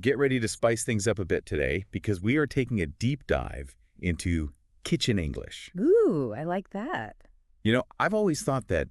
Get ready to spice things up a bit today because we are taking a deep dive into kitchen English. Ooh, I like that. You know, I've always thought that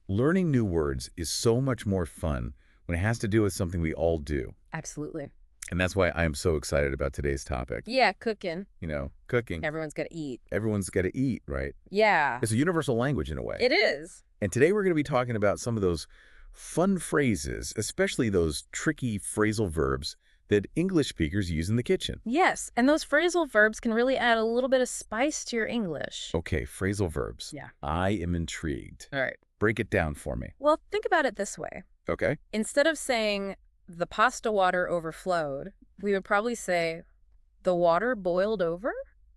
learning new words is so much more fun when it has to do with something we all do. Absolutely. And that's why I am so excited about today's topic. Yeah, cooking. You know, cooking. Everyone's got to eat. Everyone's got to eat, right? Yeah. It's a universal language in a way. It is. And today we're going to be talking about some of those fun phrases, especially those tricky phrasal verbs that English speakers use in the kitchen. Yes, and those phrasal verbs can really add a little bit of spice to your English. Okay, phrasal verbs. Yeah. I am intrigued. All right. Break it down for me. Well, think about it this way. Okay. Instead of saying the pasta water overflowed, we would probably say the water boiled over.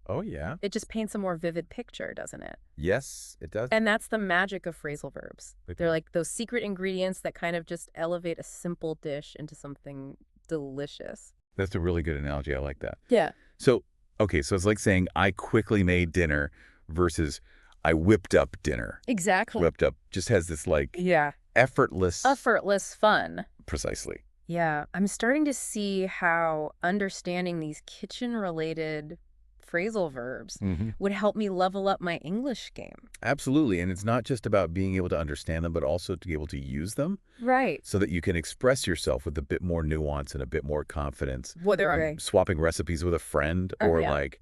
Oh, yeah. It just paints a more vivid picture, doesn't it? Yes, it does. And that's the magic of phrasal verbs. Okay. They're like those secret ingredients that kind of just elevate a simple dish into something delicious. That's a really good analogy. I like that. Yeah. So, okay, so it's like saying I quickly made dinner versus I whipped up dinner. Exactly. Whipped up just has this like Yeah. effortless. Effortless fun. Precisely. Yeah. I'm starting to see how understanding these kitchen-related phrasal verbs would help me level up my English game. Absolutely. And it's not just about being able to understand them, but also to be able to use them Right. so that you can express yourself with a bit more nuance and a bit more confidence. Whether I'm Swapping recipes with a friend or yeah. like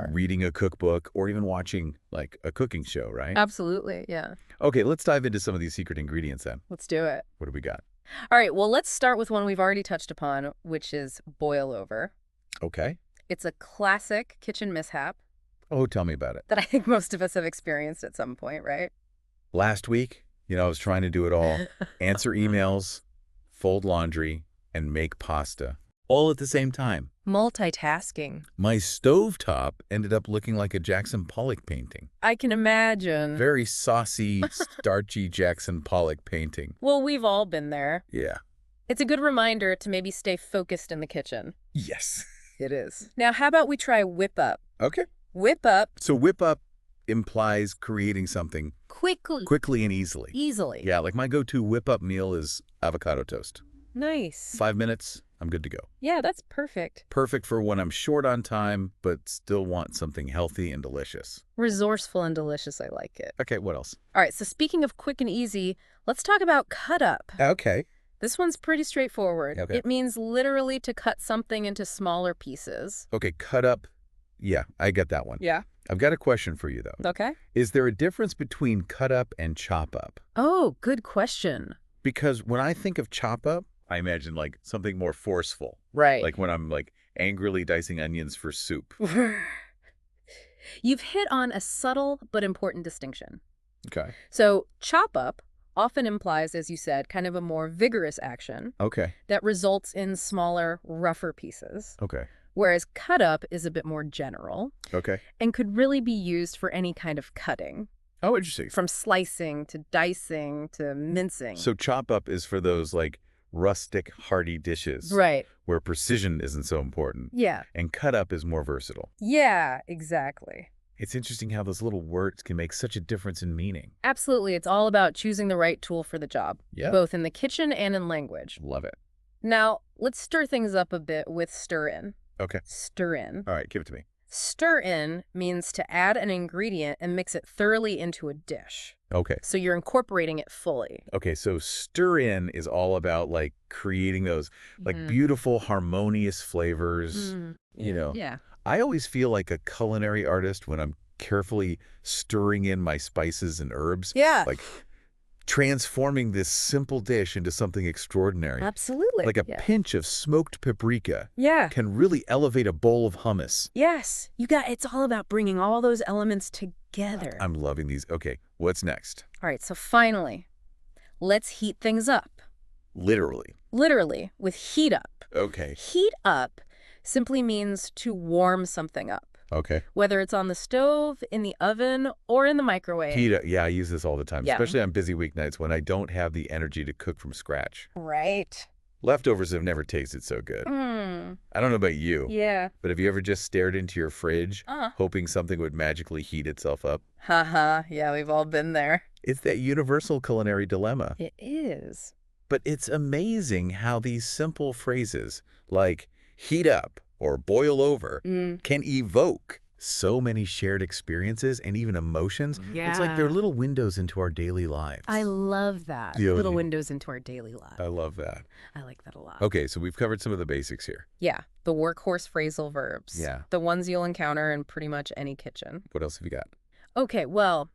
reading a cookbook or even watching like a cooking show, right? Absolutely, yeah. Okay, let's dive into some of these secret ingredients then. Let's do it. What do we got? All right, well, let's start with one we've already touched upon, which is boil over. Okay. It's a classic kitchen mishap Oh, tell me about it. that I think most of us have experienced at some point, right? Last week, I was trying to do it all. Answer emails, fold laundry, and make pasta. All at the same time. Multitasking. My stovetop ended up looking like a Jackson Pollock painting. I can imagine. Very saucy, starchy Jackson Pollock painting. Well, we've all been there. Yeah. It's a good reminder to maybe stay focused in the kitchen. Yes. It is. Now, how about we try whip up? Okay. Whip up So whip up implies creating something quickly and easily. easily. Yeah, like my go-to whip up meal is avocado toast. Nice. 5 minutes, I'm good to go. Yeah, that's perfect. Perfect for when I'm short on time, but still want something healthy and delicious. Resourceful and delicious. I like it. Okay, what else? All right, so speaking of quick and easy, let's talk about cut up. Okay. This one's pretty straightforward. Okay. It means literally to cut something into smaller pieces. Okay, cut up. Yeah, I get that one. Yeah. I've got a question for you, though. Okay. Is there a difference between cut up and chop up? Oh, good question. Because when I think of chop up, I imagine like something more forceful. Right. Like when I'm like angrily dicing onions for soup. You've hit on a subtle but important distinction. Okay. So chop up often implies, as you said, kind of a more vigorous action Okay. that results in smaller, rougher pieces. Okay. Whereas cut up is a bit more general Okay. and could really be used for any kind of cutting, Oh, interesting. from slicing to dicing to mincing. So chop up is for those like rustic, hearty dishes. Right. Where precision isn't so important. Yeah. And cut up is more versatile. Yeah, exactly. It's interesting how those little words can make such a difference in meaning. Absolutely. It's all about choosing the right tool for the job, Yeah. both in the kitchen and in language. Love it. Now, let's stir things up a bit with stir in. Okay. Stir in. All right, give it to me. Stir in means to add an ingredient and mix it thoroughly into a dish. Okay. So you're incorporating it fully. Okay, so stir in is all about like creating those like beautiful, harmonious flavors. Yeah. I always feel like a culinary artist when I'm carefully stirring in my spices and herbs. Yeah. Like transforming this simple dish into something extraordinary. Absolutely. Like a pinch of smoked paprika Yeah. can really elevate a bowl of hummus. Yes. It's all about bringing all those elements together. I'm loving these. Okay, what's next? All right. So finally, let's heat things up. Literally. Literally, with heat up. Okay. Heat up simply means to warm something up. Okay. Whether it's on the stove, in the oven, or in the microwave. Heat up. Yeah, I use this all the time, Yeah. especially on busy weeknights when I don't have the energy to cook from scratch. Right. Leftovers have never tasted so good. I don't know about you, Yeah. but have you ever just stared into your fridge, hoping something would magically heat itself up? Haha. Yeah, we've all been there. It's that universal culinary dilemma. It is. But it's amazing how these simple phrases, like heat up or boil over Mm. can evoke so many shared experiences and even emotions. It's like they're little windows into our daily lives. I love that. Yeah. Little windows into our daily lives. I love that. I like that a lot. Okay, so we've covered some of the basics here. Yeah, the workhorse phrasal verbs. Yeah. The ones you'll encounter in pretty much any kitchen. What else have you got? Okay, well,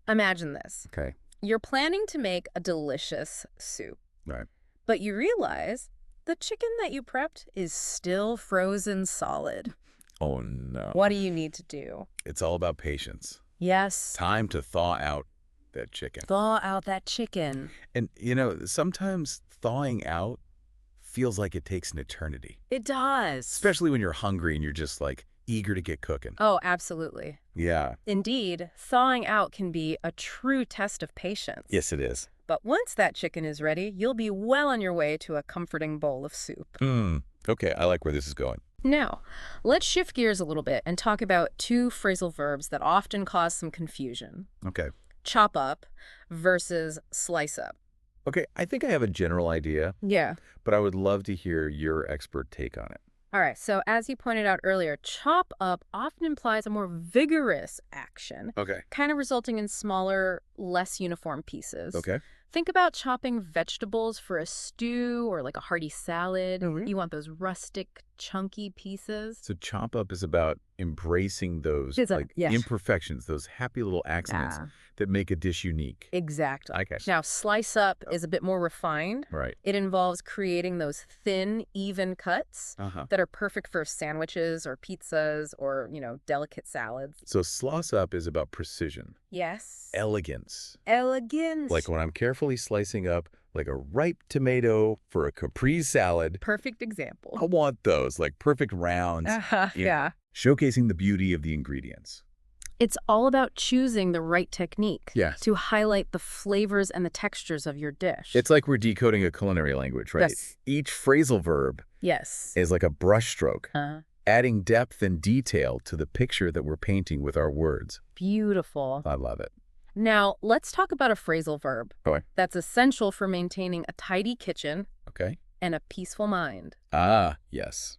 imagine this. Okay. You're planning to make a delicious soup, Right. but you realize the chicken that you prepped is still frozen solid. Oh, no. What do you need to do? It's all about patience. Yes. Time to thaw out that chicken. Thaw out that chicken. And, sometimes thawing out feels like it takes an eternity, It does. especially when you're hungry and you're just like eager to get cooking. Oh, absolutely. Yeah. Indeed, thawing out can be a true test of patience. Yes, it is. But once that chicken is ready, you'll be well on your way to a comforting bowl of soup. Okay, I like where this is going. Now, let's shift gears a little bit and talk about two phrasal verbs that often cause some confusion. Okay. Chop up versus slice up. Okay, I think I have a general idea, Yeah. but I would love to hear your expert take on it. All right, so as you pointed out earlier, chop up often implies a more vigorous action, Okay. kind of resulting in smaller, less uniform pieces. Okay. Think about chopping vegetables for a stew or like a hearty salad. Mhm. You want those rustic, chunky pieces. So chop up is about embracing those Yes. imperfections, those happy little accidents that make a dish unique. Exactly. I guess. Now, slice up is a bit more refined. Right. It involves creating those thin, even cuts that are perfect for sandwiches or pizzas or, delicate salads. So slice up is about precision, Yes. elegance. Elegance. Like when I'm carefully slicing up like a ripe tomato for a caprese salad, Perfect example. I want those, like perfect rounds. Yeah. Showcasing the beauty of the ingredients. It's all about choosing the right technique Yes. to highlight the flavors and the textures of your dish. It's like we're decoding a culinary language, right? Yes. Each phrasal verb Yes. is like a brushstroke, Uh, adding depth and detail to the picture that we're painting with our words. Beautiful. I love it. Now, let's talk about a phrasal verb Okay. that's essential for maintaining a tidy kitchen Okay. and a peaceful mind. Ah, yes.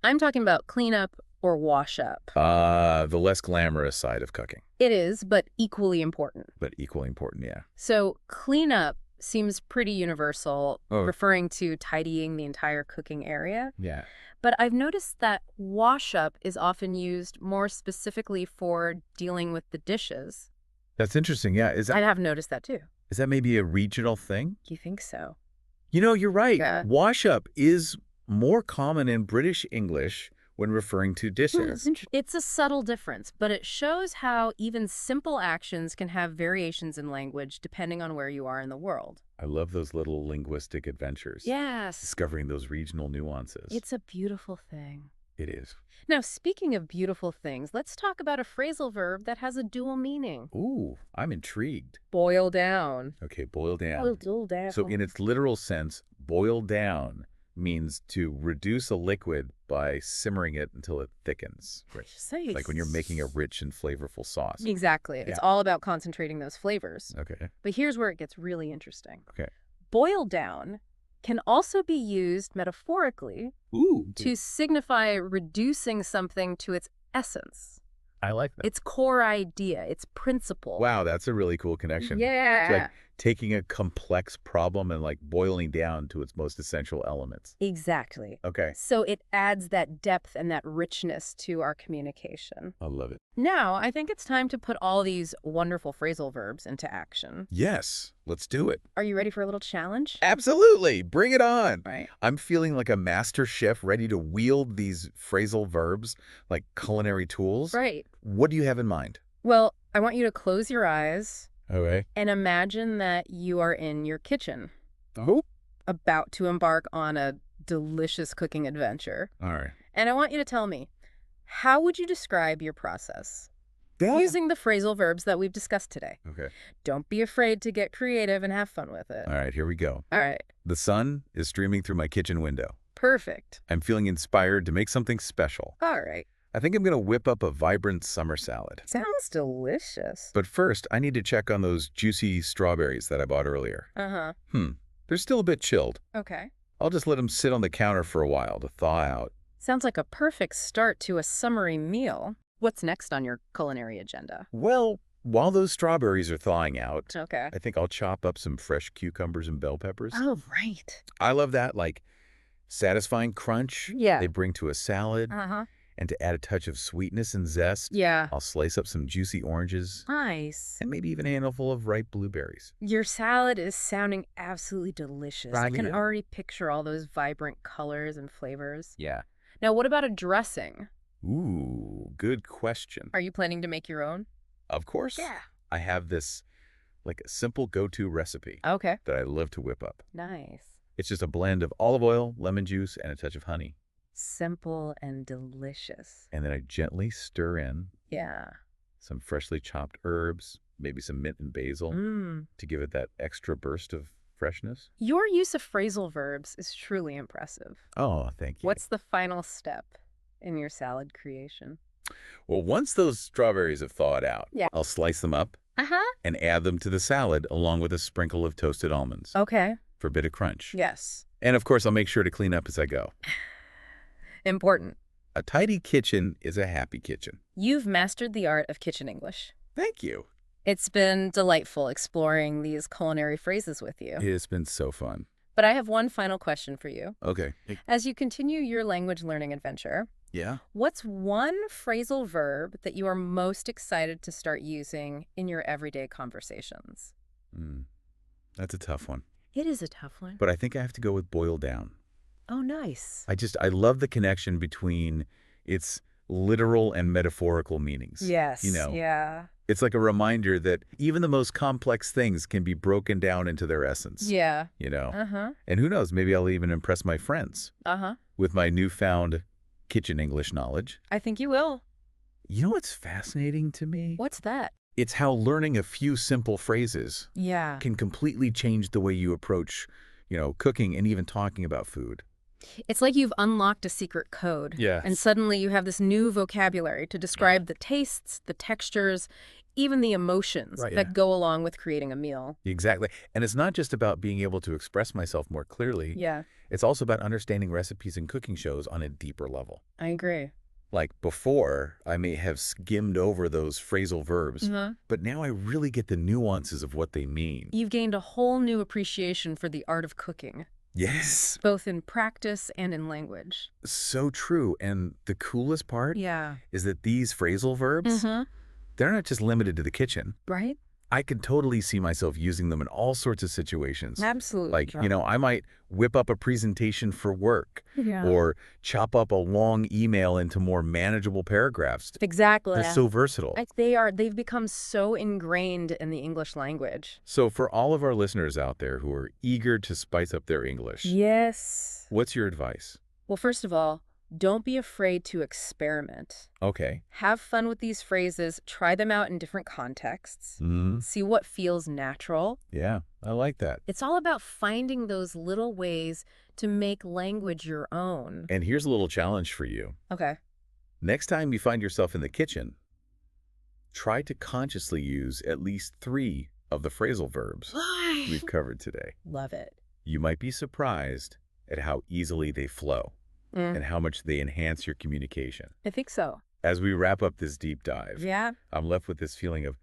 I'm talking about clean up or wash up. The less glamorous side of cooking, It is, but equally important. but equally important, yeah. So clean up seems pretty universal, Oh. referring to tidying the entire cooking area. Yeah. But I've noticed that wash up is often used more specifically for dealing with the dishes. That's interesting, yeah. Is I that, have noticed that too. is that maybe a regional thing? You think so? You're right. Yeah. Wash up is more common in British English when referring to dishes. It's a subtle difference, but it shows how even simple actions can have variations in language depending on where you are in the world. I love those little linguistic adventures. Yes. Discovering those regional nuances. It's a beautiful thing. It is. Now, speaking of beautiful things, let's talk about a phrasal verb that has a dual meaning. Ooh, I'm intrigued. Boil down. Okay, boil down. Boil down. So in its literal sense, boil down means to reduce a liquid by simmering it until it thickens. Right. Like when you're making a rich and flavorful sauce. Exactly. It's all about concentrating those flavors. Okay. But here's where it gets really interesting. Okay. Boil down can also be used metaphorically to signify reducing something to its essence, I like that. its core idea, its principle. Wow, that's a really cool connection. Yeah. It's like taking a complex problem and like boiling down to its most essential elements. Exactly. Okay. So it adds that depth and that richness to our communication. I love it. Now, I think it's time to put all these wonderful phrasal verbs into action. Yes, let's do it. Are you ready for a little challenge? Absolutely. Bring it on. Right. I'm feeling like a master chef ready to wield these phrasal verbs like culinary tools. Right. What do you have in mind? Well, I want you to close your eyes Okay. and imagine that you are in your kitchen, Oh. about to embark on a delicious cooking adventure. All right. And I want you to tell me, how would you describe your process? Using the phrasal verbs that we've discussed today. Okay. Don't be afraid to get creative and have fun with it. All right, here we go. All right. The sun is streaming through my kitchen window. Perfect. I'm feeling inspired to make something special. All right. I think I'm going to whip up a vibrant summer salad. Sounds delicious. But first, I need to check on those juicy strawberries that I bought earlier. Uh-huh. They're still a bit chilled. Okay. I'll just let them sit on the counter for a while to thaw out. Sounds like a perfect start to a summery meal. What's next on your culinary agenda? Well, while those strawberries are thawing out, Okay. I think I'll chop up some fresh cucumbers and bell peppers. Oh, right. I love that, like, satisfying crunch Yeah. they bring to a salad. Uh-huh. And to add a touch of sweetness and zest, Yeah. I'll slice up some juicy oranges. Nice. And maybe even a handful of ripe blueberries. Your salad is sounding absolutely delicious. I can Yeah. already picture all those vibrant colors and flavors. Yeah. Now, what about a dressing? Ooh, good question. Are you planning to make your own? Of course. Yeah. I have this, like, a simple go-to recipe Okay. that I love to whip up. Nice. It's just a blend of olive oil, lemon juice, and a touch of honey. Simple and delicious. And then I gently stir in Yeah. some freshly chopped herbs, maybe some mint and basil to give it that extra burst of freshness. Your use of phrasal verbs is truly impressive. Oh, thank you. What's the final step in your salad creation? Well, once those strawberries have thawed out, Yeah. I'll slice them up Uh-huh. and add them to the salad along with a sprinkle of toasted almonds Okay. for a bit of crunch. Yes. And of course, I'll make sure to clean up as I go. Important. A tidy kitchen is a happy kitchen. You've mastered the art of kitchen English. Thank you. It's been delightful exploring these culinary phrases with you. It has been so fun. But I have one final question for you. Okay. As you continue your language learning adventure, Yeah? what's one phrasal verb that you are most excited to start using in your everyday conversations? That's a tough one. It is a tough one. But I think I have to go with boil down. Oh, nice. I love the connection between its literal and metaphorical meanings. Yes. You know, Yeah. it's like a reminder that even the most complex things can be broken down into their essence. Yeah. You know? Uh-huh. And who knows, maybe I'll even impress my friends Uh-huh. with my newfound kitchen English knowledge. I think you will. You know what's fascinating to me? What's that? It's how learning a few simple phrases Yeah. can completely change the way you approach, cooking and even talking about food. It's like you've unlocked a secret code. Yeah. And suddenly you have this new vocabulary to describe the tastes, the textures, even the emotions that go along with creating a meal. Exactly. And it's not just about being able to express myself more clearly. Yeah. It's also about understanding recipes and cooking shows on a deeper level. I agree. Like before, I may have skimmed over those phrasal verbs, but now I really get the nuances of what they mean. You've gained a whole new appreciation for the art of cooking. Yes. Both in practice and in language. So true. And the coolest part Yeah. is that these phrasal verbs, they're not just limited to the kitchen. Right? I could totally see myself using them in all sorts of situations. Absolutely. Like, I might whip up a presentation for work or chop up a long email into more manageable paragraphs. Exactly. They're so versatile. They've become so ingrained in the English language. So for all of our listeners out there who are eager to spice up their English, Yes. what's your advice? Well, first of all, don't be afraid to experiment. Okay. Have fun with these phrases. Try them out in different contexts. See what feels natural. Yeah, I like that. It's all about finding those little ways to make language your own. And here's a little challenge for you. Okay. Next time you find yourself in the kitchen, try to consciously use at least 3 of the phrasal verbs we've covered today. Love it. You might be surprised at how easily they flow and how much they enhance your communication. I think so. As we wrap up this deep dive, Yeah. I'm left with this feeling of,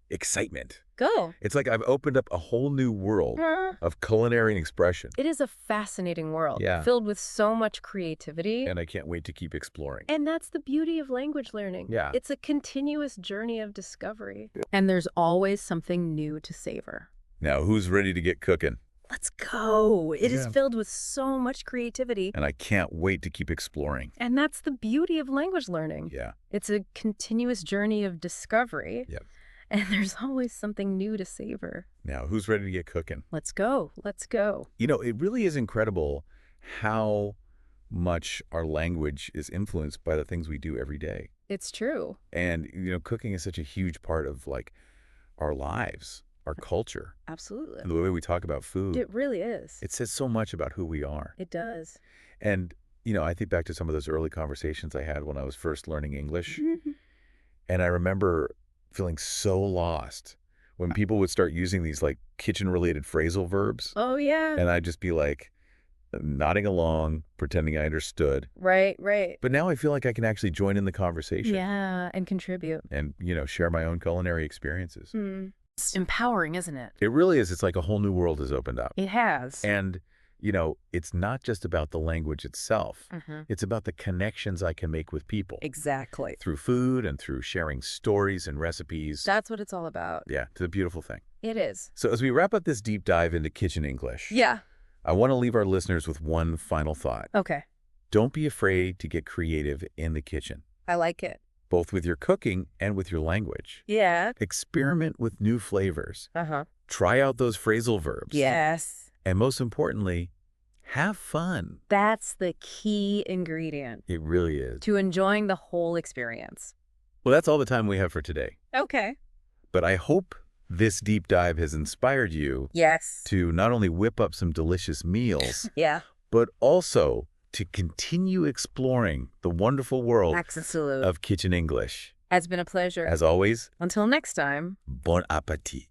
excitement. Go. It's like I've opened up a whole new world of culinary expression. It is a fascinating world filled with so much creativity. And I can't wait to keep exploring. And that's the beauty of language learning. Yeah. It's a continuous journey of discovery. And there's always something new to savor. Now, who's ready to get cooking? Let's go. It is filled with so much creativity. And I can't wait to keep exploring. And that's the beauty of language learning. Yeah. It's a continuous journey of discovery. Yep. And there's always something new to savor. Now, who's ready to get cooking? Let's go. Let's go. It really is incredible how much our language is influenced by the things we do every day. It's true. And, cooking is such a huge part of, our lives, our culture. Absolutely. And the way we talk about food. It really is. It says so much about who we are. It does. And, I think back to some of those early conversations I had when I was first learning English. And I remember feeling so lost when people would start using these kitchen-related phrasal verbs. Oh, yeah. And I'd just be like, nodding along, pretending I understood. Right, right. But now I feel like I can actually join in the conversation. Yeah, and contribute. And, share my own culinary experiences. It's empowering, isn't it? It really is. It's like a whole new world has opened up. It has. And, it's not just about the language itself. It's about the connections I can make with people. Exactly. Through food and through sharing stories and recipes. That's what it's all about. Yeah, it's a beautiful thing. It is. So as we wrap up this deep dive into kitchen English, yeah, I want to leave our listeners with one final thought. Okay. Don't be afraid to get creative in the kitchen. I like it. Both with your cooking and with your language. Yeah. Experiment with new flavors. Try out those phrasal verbs. Yes. And most importantly, have fun. That's the key ingredient. It really is. To enjoying the whole experience. Well, that's all the time we have for today. Okay. But I hope this deep dive has inspired you Yes. to not only whip up some delicious meals, yeah, but also to continue exploring the wonderful world of kitchen English. It's been a pleasure. As always, until next time, bon appétit.